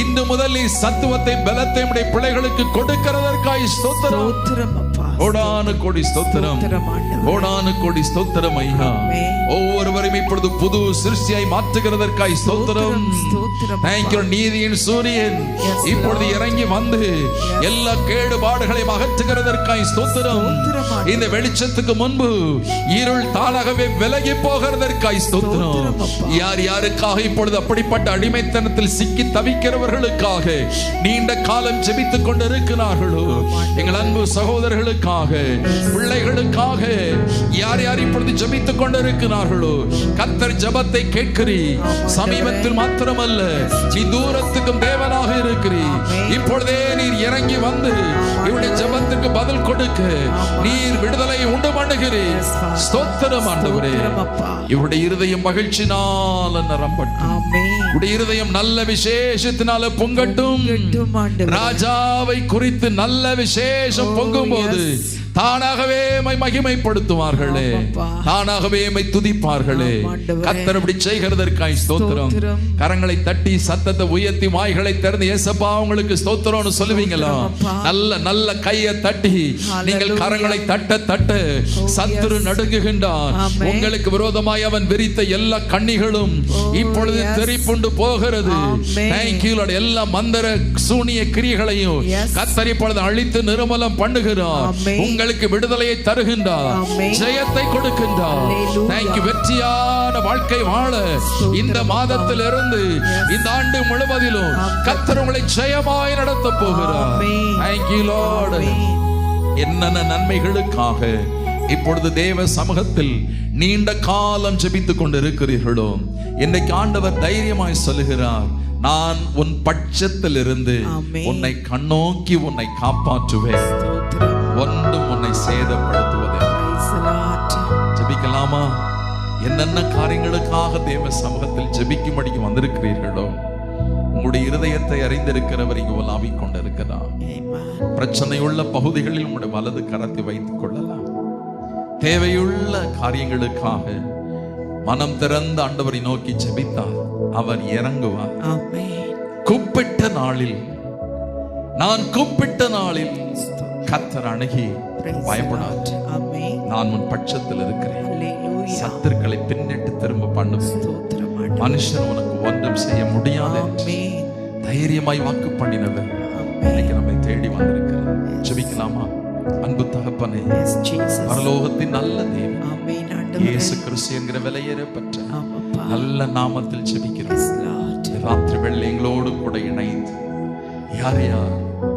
இன்று முதல் சத்துவத்தை பலத்தை உடைய பிள்ளைகளுக்கு கொடுக்கிறதற்காய் ஸ்தோத்திரம். கோடானு கோடி ஸ்தோத்திரம், கோடானு கோடி ஸ்தோத்திரம் ஐயா. ஒவ்வொருவரும் இப்பொழுது புது சிருஷ்டியாய் மாற்றுகிறதற்காய் ஸ்தோத்திரம். தேங்க்யூ. நீதியின் சூரியன் இப்பொழுது இறங்கி வந்து எல்லா கேடுபாடுகளையும் அகற்றுகிறதற்காய் ஸ்தோத்திரம். இந்த வெளிச்சத்துக்கு முன்பு இருள் தானாகவே விலகி போகிறதற்காய் ஸ்தோத்திரம். யார் யாருக்காக இப்பொழுது அப்படிப்பட்ட அடிமைத்தனத்தில் சிக்கி தவிக்கிறவர்களுக்காக நீண்ட காலம் ஜெபித்துக் கொண்டிருக்கிறார்களோ, எங்கள் அன்பு சகோதரர்களுக்காக, பிள்ளைகளுக்காக யார் யார் இப்பொழுது ஜெபித்துக் கொண்டிருக்கிறார்களோ, கர்த்தர் ஜெபத்தை கேட்கிறீர். சமீபத்தில் மாத்திரமல்ல, நீ தூரத்துக்கும் தேவனாக இருக்கிறீர். இப்பொழுதே நீர் இறங்கி வந்து இவருடைய ஜெபத்துக்கு பதில் கொடுக்க நீர் விடுதலை உண்டு பண்ணுகிறீர். ஸ்தோத்திரம் ஆண்டவரே. இவருடைய இருதயம் மகிழ்ச்சினால் நிரம்பட்டும். இவருடைய இருதயம் நல்ல விசேஷத்தினால பொங்கட்டும். ராஜாவை குறித்து நல்ல விசேஷம் பொங்கும் போது தானாகவே மகிமைப்படுத்துவார்களே, தானாகவே துதிப்பார்களே. கர்த்தர் அப்படி செய்கிறதற்காய் ஸ்தோத்திரம். கரங்களை தட்டி சத்தத்தை உயர்த்தி வாய்களை திறந்து ஏசப்பா உங்களுக்கு ஸ்தோத்திரம்னு சொல்லுவீங்களா? நல்ல நல்ல கையை தட்டி நீங்கள் கரங்களை தட்ட தட்ட சத்துரு நடுங்குகின்றான். உங்களுக்கு விரோதமாய் அவன் விரித்த எல்லா கண்ணிகளும் இப்பொழுது தெரிப்புண்டு போகிறது. எல்லா மந்திர சூனிய கிரியைகளையும் கர்த்தர் இப்பொழுது அழித்து நிர்மூலம் பண்ணுகிறார். உங்கள் எங்களுக்கு விடுதலையை தருகின்றார், ஆமென். ஜெயத்தை கொடுக்கின்றார். Hallelujah. தேங்க்யூ. வெற்றியான வாழ்க்கை வாழ இந்த மாதத்திலிருந்து இந்த ஆண்டு முழுவதிலும் கர்த்தர் உங்களை ஜெயமாய் நடத்த போகிறார். ஆமென். Thank you lord. ஆமென். என்னென்ன நன்மைகளுக்காக இப்பொழுது தேவ சமூகத்தில் நீண்ட காலம் ஜெபித்துக் கொண்டிருக்கிறீர்களோ, இன்னைக்கு ஆண்டவர் தைரியமாய் சொல்லுகிறார், நான் உன் பட்சத்தில் இருந்து ஆமென். உன்னை கண்ணோக்கி உன்னை காப்பாற்றுவேன், ஸ்தோத்திரம். ஒன்றும் உன்னை சேதப்படுத்துவதில்லை. Praise the Lord. ஜெபிக்கலாமா? என்னென்ன காரியங்களுக்காக தேவ சமூகத்தில் ஜெபிக்கும்படிக்கு வந்திருக்கிறீர்களோ, உங்களுடைய இருதயத்தை அறிந்திருக்கிறவர் இங்கு உலாவிக் கொண்டிருக்கிறார். Amen. பிரச்சனையுள்ள பகுதிகளில் உங்களுடைய வலது கரத்தை வைத்துக் கொள்ளலாம். தேவையுள்ள காரியங்களுக்காக மனம் திறந்த ஆண்டவரை நோக்கி ஜெபித்தார், அவர் இறங்குவார். ஆமென். கூப்பிட்ட நாளில், நான் கூப்பிட்ட நாளில் கர்த்தர் அணுகி Praise the பயப்படாது, Lord. ஆமென். நான் உன் பட்சத்தில் இருக்கிறேன், Hallelujah. சத்துருக்களை பின்னிட்டு திரும்ப பண்ணுவேன், ஸ்தோத்திரம் ஆண்டவரே. மனுஷன் உனக்கு ஒன்றும் செய்ய முடியாது என்று ஆமென். தைரியமாய் வாக்கு பண்ணினவர் ஆமென். இன்னைக்கு நம்மை தேடி வந்திருக்கிறார். ஜெபிக்கலாமா? அன்பு தகப்பனே, Yes, Jesus. பரலோகத்தின் நல்ல தேவன், ஆமென் ஆண்டவரே. இயேசு கிறிஸ்து என்கிற விலையேறப்பட்ட ஆமாப்பா. நல்ல நாமத்தில் ஜெபிக்கிறோம். Yes, Lord. ராத்திரி வெள்ளை எங்களோடு கூட இணைந்து யார் யார்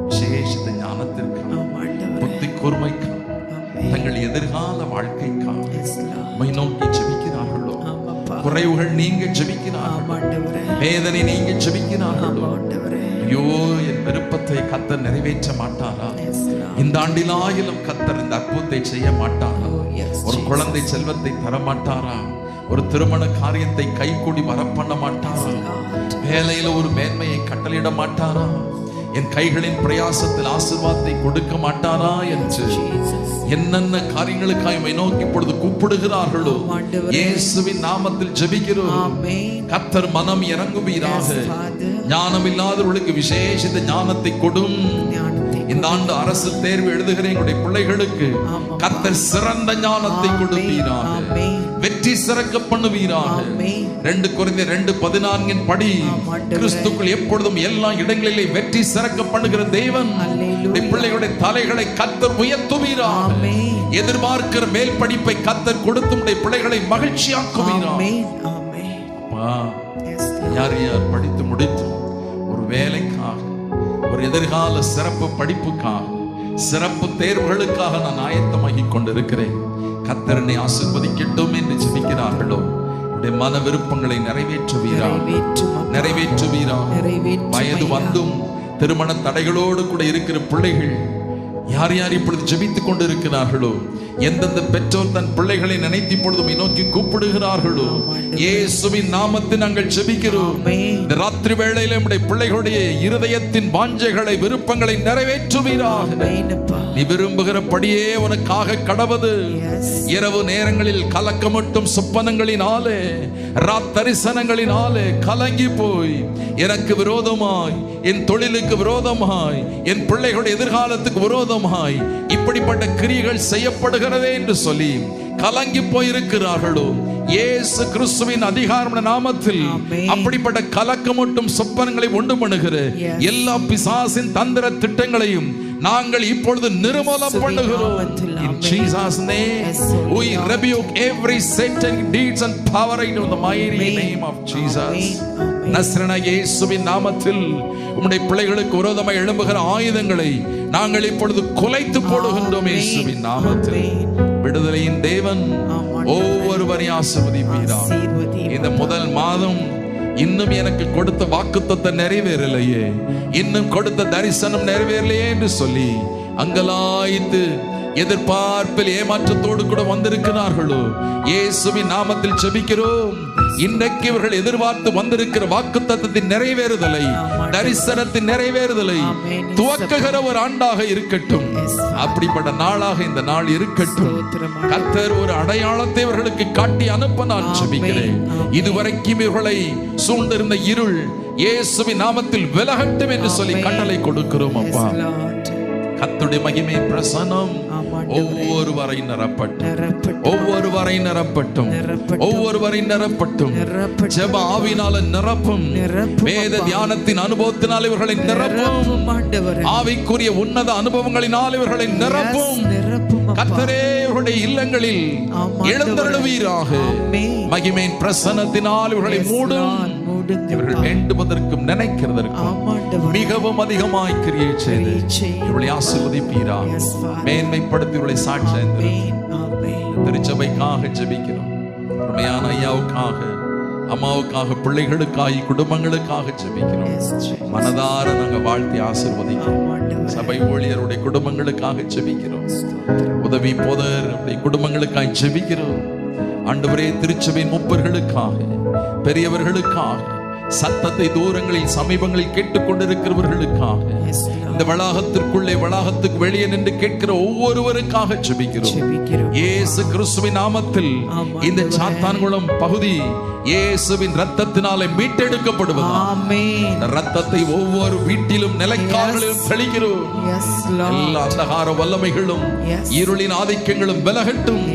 விசேஷித்த ஞானத்திற்காக, ஆமா ஆண்டவரே. புத்தி கூர்மைக்காக, ஆமென். தங்கள் எதிர்கால வாழ்க்கைக்காக Yes, Lord. உம்மை நோக்கி ஜெபிக்கிறார்களோ, ஆமாப்பா. குறைவுகள் நீங்க ஜெபிக்கிறார்கள், ஆமா ஆண்டவரே. வேதனை நீங்க ஜெபிக்கிறார்களோ, ஆமா ஆண்டவரே. ஐயோ என் விருப்பத்தை கர்த்தர் நிறைவேற்ற மாட்டாரா? Yes, Lord. இந்த ஆண்டிலாயிலும் கர்த்தர் இந்த அற்புதத்தை செய்ய மாட்டாரா? Oh, yes, ஒரு Jesus. குழந்தை செல்வத்தை தர மாட்டாரா? ஒரு திருமண காரியத்தை கைகூடி வரப்பண்ண மாட்டாரா? Lord. வேலையில ஒரு மேன்மையை கட்டளையிட மாட்டாரா? என் கைகளின் பிரயாசத்தில் ஆசீர்வாதத்தை கொடுக்க மாட்டாரா என்று Jesus. என்னென்ன காரியங்களுக்காக உம்மை நோக்கி இப்பொழுது கூப்பிடுகிறார்களோ, ஆண்டவரே. இயேசுவின் நாமத்தில் ஜெபிக்கிறோம். ஆமென். கர்த்தர் மனம் இறங்குவீராக. Yes, Father. ஞானம் இல்லாதவர்களுக்கு விசேஷித்த ஞானத்தை கொடும். ஞானத்தை இந்த ஆண்டு அரசு தேர்வு எழுதுகிற எங்களுடைய பிள்ளைகளுக்கு ஆமாம். கர்த்தர் சிறந்த ஞானத்தை ஆமென். கொடுப்பீராக, ஆமென். வெற்றி சிறக்க பண்ணுவீராக. ஆமென். 2 கொரிந்தியர் 2:14 படி, ஆமாம் ஆண்டவரே. கிறிஸ்துக்குள் எப்பொழுதும் எல்லா இடங்களிலே வெற்றி சிறக்க பண்ணுகிற தேவன் அல்லேலூயா. உம்முடைய பிள்ளைகளுடைய தலைகளை கர்த்தர் உயர்த்துவீராக. ஆமென். எதிர்பார்க்கிற மேல் படிப்பை கர்த்தர் கொடுத்து உம்முடைய பிள்ளைகளை மகிழ்ச்சியாக்குவீராக. ஆமென். ஆமென். அப்பா, Yes, Lord. யார் யார் படித்து முடித்து ஒரு வேலைக்காக, ஒரு எதிர்கால சிறப்பு படிப்புக்காக, சிறப்பு தேர்வுகளுக்காக நான் ஆயத்தமாகி கொண்டிருக்கிறேன், கர்த்தர் என்னை ஆசீர்வதிக்கட்டும் என்று ஜெபிக்கிறார்களோ, உடைய மன விருப்பங்களை நிறைவேற்றுவீரா, நிறைவேற்றும் அப்பா. நிறைவேற்றுவீரா. நிறைவேற்றும் வயது ஐயா. வந்தும் திருமண தடைகளோடு கூட இருக்கிற பிள்ளைகள் யார் யார் இப்பொழுது ஜெபித்துக் கொண்டிருக்கிறார்களோ, எந்தெந்த பெற்றோர் தன் பிள்ளைகளை நினைத்து இப்பொழுது நோக்கி கூப்பிடுகிறார்களோ, இயேசுவின் நாமத்தில் நாங்கள் ஜெபிக்கிறோம். ஆமென். இந்த ராத்திரி வேளையில நம்முடைய பிள்ளைகளுடைய இருதயத்தின் வாஞ்சைகளை, விருப்பங்களை நிறைவேற்றுவீராக. ஆமென் அப்பா. நீ விரும்புகிறபடியே உனக்காக கடவது. Yes. இரவு நேரங்களில் கலக்கமட்டும் சொப்பனங்களினாலே, ராத்தரிசனங்களினாலே கலங்கி போய், எனக்கு விரோதமாய், என் தொழிலுக்கு விரோதமாய், என் பிள்ளைகளுடைய எதிர்காலத்துக்கு விரோதமாய் இப்படிப்பட்ட கிரியைகள் செய்யப்படுகிறதே என்று சொல்லி கலங்கி போயிருக்கிறார்களோ, இயேசு கிறிஸ்துவின் அதிகாரமுள்ள நாமத்தில் ஆமென். அப்படிப்பட்ட கலக்கமட்டும் சொப்பனங்களை உண்டு பண்ணுகிற Yes. எல்லா பிசாசின் தந்திர திட்டங்களையும் நாங்கள் இப்பொழுது நிர்மூலம் பண்ணுகிறோம். In Jesus' name, Yes, we rebuke every satanic deeds and power in the mighty Amen. name of Jesus. Amen. நஸ்ரேனாகிய இயேசுவின் நாமத்தில் உம்முடைய பிள்ளைகளுக்கு விரோதமாய் எழும்புகிற ஆயுதங்களை நாங்கள் இப்பொழுது குலைத்து போடுகின்றோம். Amen. இயேசுவின் நாமத்தில் Amen. விடுதலையின் தேவன் ஆமாம். ஒவ்வொருவரையும் ஆசீர்வதிப்பீராக. ஆசீர்வதியும் இந்த முதல் மாதம் இன்னும் எனக்கு கொடுத்த வாக்குத்தத்தம் நிறைவேறலையே, இன்னும் கொடுத்த தரிசனம் நிறைவேறலையே என்று சொல்லி அங்கலாய்த்து எதிர்பார்ப்பில் ஏமாற்றத்தோடு கூட வந்திருக்கிறார்களோ, இயேசுவின் நாமத்தில் ஜெபிக்கிறோம். இன்றைக்கு இவர்கள் எதிர்பார்த்து வந்திருக்கிற வாக்குத்தத்தத்தின் நிறைவேறுதலை, தரிசனத்தின் நிறைவேறுதலை துவக்குகிற ஒரு ஆண்டாக இருக்கட்டும். அப்படிப்பட்ட நாளாக இந்த நாள் இருக்கட்டும். கர்த்தர் ஒரு அடையாளத்தை இவர்களுக்கு காட்டி அனுப்ப நான் ஜெபிக்கிறேன். இதுவரைக்கும் இவர்களை சூழ்ந்திருந்த இருள் இயேசுவின் நாமத்தில் விலகட்டும் என்று சொல்லி கட்டளை கொடுக்கிறோம். அப்பா, கர்த்தருடைய மகிமை பிரசன்னம் ஒவ்வொருவரை நிரப்பட்டும், ஒவ்வொருவரை நிரப்பட்டும், ஒவ்வொருவரை நிரப்பட்டும். ஜெப ஆவினால நிரப்பும், வேத தியானத்தின் அனுபவத்தினால் இவர்களை நிரப்பும், ஆவிக்குரிய உன்னத அனுபவங்களினால் இவர்களை நிரப்பும். கர்த்தரே இவருடைய இல்லங்களில் எழுந்தருளுவீராக. மகிமையின் பிரசன்னத்தினால் இவர்களை மூடும். இவர்கள் வேண்டுவதற்கும் நினைக்கிறதற்கும் மிகவும் அதிகமாய் கிரியை செய்து இவர்களை ஆசீர்வதிப்பீராக. மேன்மைப்படுத்தி இவர்களை சாட்சி திருச்சபைக்காக ஜெபிக்கிறோம். உண்மையான ஐயாவுக்காக, அம்மாவுக்காக, பிள்ளைகளுக்காக, குடும்பங்களுக்காக ஜெபிக்கிறோம். மனதார நாங்கள் வாழ்த்தி ஆசீர்வதிக்கிறோம். சபை ஊழியருடைய குடும்பங்களுக்காக ஜெபிக்கிறோம். உதவி போதருடைய குடும்பங்களுக்காக ஜெபிக்கிறோம். ஆண்டவரே, திருச்சபையின் மூப்பர்களுக்காக, பெரியவர்களுக்காக, சத்தத்தை தூரங்களில் சமீபங்களில் கேட்டுக்கொண்டிருக்கிறவர்களுக்காக, இந்த வளாகத்திற்குள்ளே வளாகத்துக்கு வெளியே நின்று கேட்கிற ஒவ்வொருவருக்காக ஜெபிக்கிறோம். இயேசு கிறிஸ்துவின் நாமத்தில் இந்த சாத்தான்குளம் பகுதி இயேசுவின் இரத்தத்தினாலே மீட்டெடுக்கப்படுவது. இரத்தத்தை ஒவ்வொரு வீட்டிலும் நிலைக்கால்களிலும் தெளிக்கிறோம். எல்லா அந்தகார வல்லமைகளும் இருளின் ஆதிக்கங்களும் விலகட்டும்.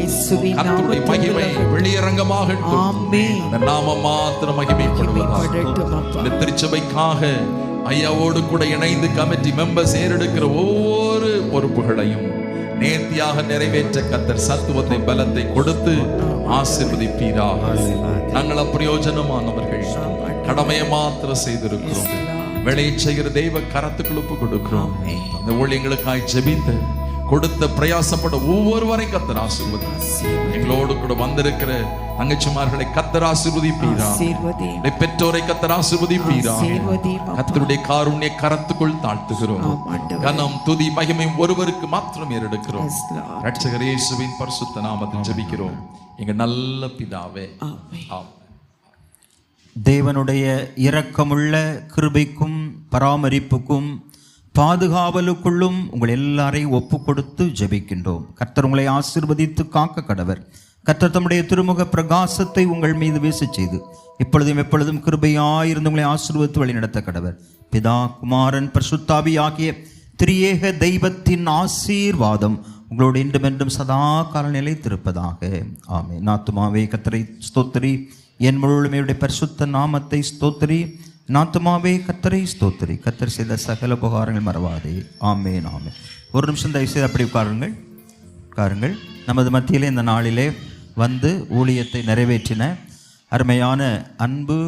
கர்த்தருடைய மகிமை வெளியரங்கமாகட்டும். நாமம் மாத்திரம் மகிமைப்படுவதாக. இந்த திருச்சபைக்காக ஐயாவோடு கூட இணைந்து கமிட்டி மெம்பர்ஸ் ஏறெடுக்கிற ஒவ்வொரு பொறுப்புகளையும் நேர்த்தியாக நிறைவேற்ற கர்த்தர் சத்துவத்தை பலத்தை கொடுத்து ஆசீர்வதிப்பீராக. நாங்கள் அப்பிரயோஜனமானவர்கள், கடமையை மாத்திரம் செய்திருக்கிறோம். வேலையை செய்கிற தெய்வ கரத்துக்குள் ஒப்பு கொடுக்கிறோம். இந்த ஊழியங்களுக்காய் ஜெபித்து கொடுத்த பிரயாசப்பட ஒவ்வொருவரை கர்த்தர் ஆசீர்வதி. எங்களோடு கூட வந்திருக்கிற தங்கச்சிமார்களை கர்த்தர் ஆசீர்வதிப்பீரா. பெற்றோரை கர்த்தர் ஆசீர்வதிப்பீரா. கர்த்தருடைய காருண்ய கரத்துக்குள் தாழ்த்துகிறோம். கனம் துதி மகிமை ஒருவருக்கு மாத்திரம் ஏறெடுக்கிறோம். இரட்சகர் இயேசுவின் பரிசுத்த நாமத்தில் ஜெபிக்கிறோம் எங்க நல்ல பிதாவே. தேவனுடைய இரக்கமுள்ள கிருபைக்கும் பராமரிப்புக்கும் பாதுகாவலுக்குள்ளும் உங்கள் எல்லாரையும் ஒப்பு கொடுத்து ஜெபிக்கின்றோம். கர்த்தர் உங்களை ஆசீர்வதித்து காக்க கடவர். கர்த்தர் தம்முடைய திருமுக பிரகாசத்தை உங்கள் மீது வீச செய்து இப்பொழுதும் எப்பொழுதும் கிருபையாயிருந்து உங்களை ஆசீர்வதித்து வழி நடத்த கடவர். பிதா, குமாரன், பரிசுத்தாவி ஆகிய திரியேக தெய்வத்தின் ஆசீர்வாதம் உங்களோடு இன்றும் என்றும் சதா கால நிலைத்திருப்பதாக. ஆமென். ஆத்துமாவே கர்த்தரை ஸ்தோத்திரி, என் முழுமையுடைய பரிசுத்த நாமத்தை ஸ்தோத்திரி. நாத்துமாவே கர்த்தரை ஸ்தோத்திரி, கர்த்தர் செய்த சகல உபகாரங்கள் மறவாதே. ஆமென், ஆமென். ஒரு நிமிஷம் தயவு செய்து அப்படி உட்காருங்கள். நமது மத்தியிலே இந்த நாளிலே வந்து ஊழியத்தை நிறைவேற்றின அருமையான அன்பு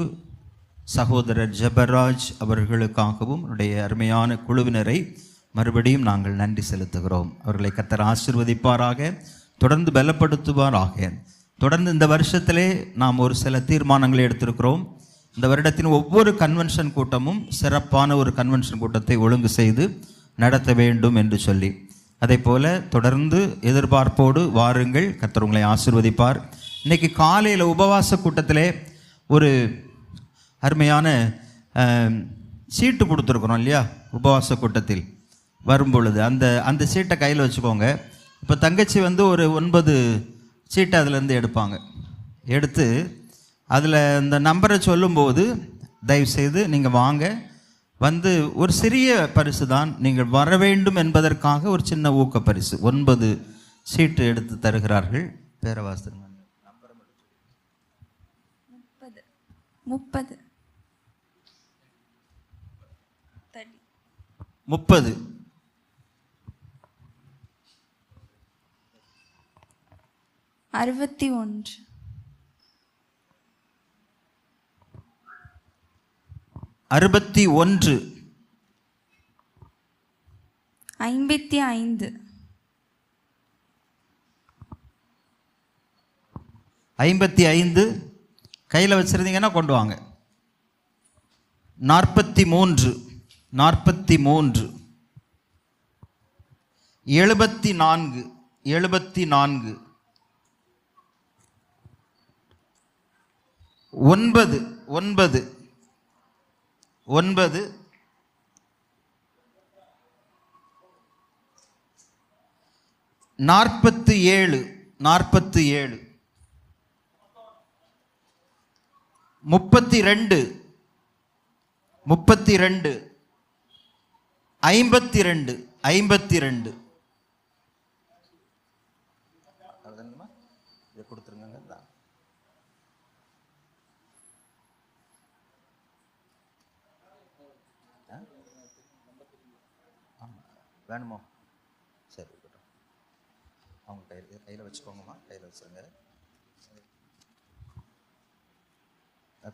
சகோதரர் ஜெபராஜ் அவர்களுக்காகவும் அவருடைய அருமையான குழுவினரை மறுபடியும் நாங்கள் நன்றி செலுத்துகிறோம். அவர்களை கர்த்தர் ஆசீர்வதிப்பாராக, தொடர்ந்து பலப்படுத்துவாராக. தொடர்ந்து இந்த வருஷத்திலே நாம் ஒரு சில தீர்மானங்களை எடுத்திருக்கிறோம். இந்த வருடத்தின் ஒவ்வொரு கன்வென்ஷன் கூட்டமும் சிறப்பான ஒரு கன்வென்ஷன் கூட்டத்தை ஒழுங்கு செய்து நடத்த வேண்டும் என்று சொல்லி, அதே போல் தொடர்ந்து எதிர்பார்ப்போடு வாருங்கள். கர்த்தர் உங்களை ஆசீர்வதிப்பார். இன்றைக்கி காலையில் உபவாச கூட்டத்திலே ஒரு அருமையான சீட்டு கொடுத்துருக்குறோம் இல்லையா? உபவாச கூட்டத்தில் வரும்பொழுது அந்த சீட்டை கையில் வச்சுக்கோங்க. இப்போ தங்கச்சி வந்து ஒரு 9 சீட்டை அதிலேருந்து எடுப்பாங்க. எடுத்து அதில் இந்த நம்பரை சொல்லும்போது தயவுசெய்து நீங்கள் வாங்க. வந்து ஒரு சிறிய பரிசு தான், நீங்கள் வர வேண்டும் என்பதற்காக ஒரு சின்ன ஊக்க பரிசு 9 சீட்டு எடுத்து தருகிறார்கள். பேரவாசர் 30 61 61 55 55 கையில் வச்சுருந்தீங்கன்னா கொண்டு வாங்க. 43 74 74 74 9 9 9 47 47 32 32 52 52 இதை கொடுத்துருங்க. வேணுமோ? சரி. அவங்க கையில் வச்சுக்கோங்கம்மா, கையில் வச்சுருங்க.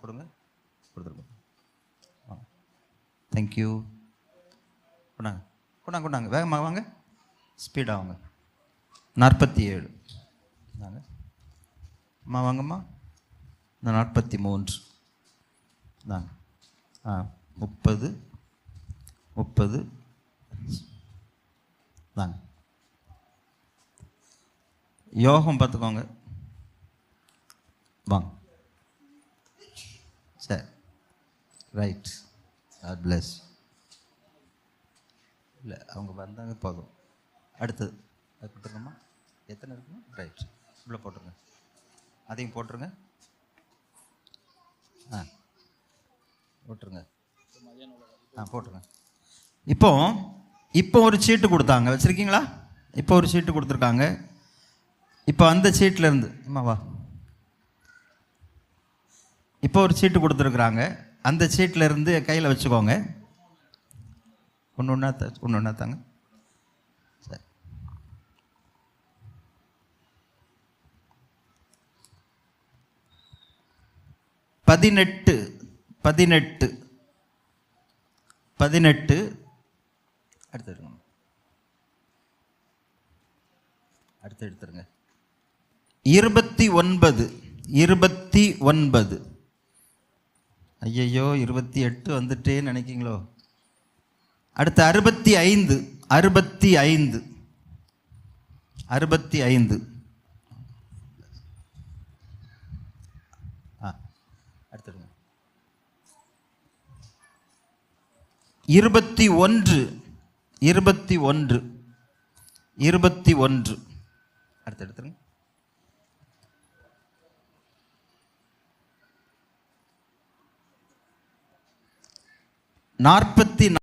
கொடுங்க, கொடுத்துருங்க. தேங்க்யூ. கொண்டாங்க கொண்டாங்க கொண்டாங்க, வேகமாக வாங்க, ஸ்பீடாக வாங்க. 47 வாங்க அம்மா, வாங்கம்மா. இந்த 43 தாங்க. 30 தாங்க. யோகம் பார்த்துக்கோங்க, வாங்க. சரி, ரைட். God plus. இல்லை, அவங்க வந்தாங்க போதும். அடுத்தது அது கொடுத்துருங்கம்மா. எத்தனை இருக்குமா? ரைட், உள்ளே போட்டுருங்க. அதையும் போட்டுருங்க. போட்டுருங்க. போட்டுருங்க. இப்போ ஒரு சீட்டு கொடுத்தாங்க, வச்சுருக்கீங்களா? இப்போ ஒரு சீட்டு கொடுத்துருக்காங்க. இப்போ அந்த சீட்டில் இருந்து அம்மா வா. இப்போ ஒரு சீட்டு கொடுத்துருக்குறாங்க, அந்த சீட்டில் இருந்து கையில் வச்சுக்கோங்க. ஒன்று ஒன்றா தாங்க. சரி, பதினெட்டு அடுத்து எடுங்க, அடுத்து எடுத்துருங்க. 29 ஐயையோ 28 வந்துட்டேன்னு நினைக்கிங்களோ? அடுத்து 65 அடுத்துடுங்க. 21 அடுத்து எடுத்துருங்க. 44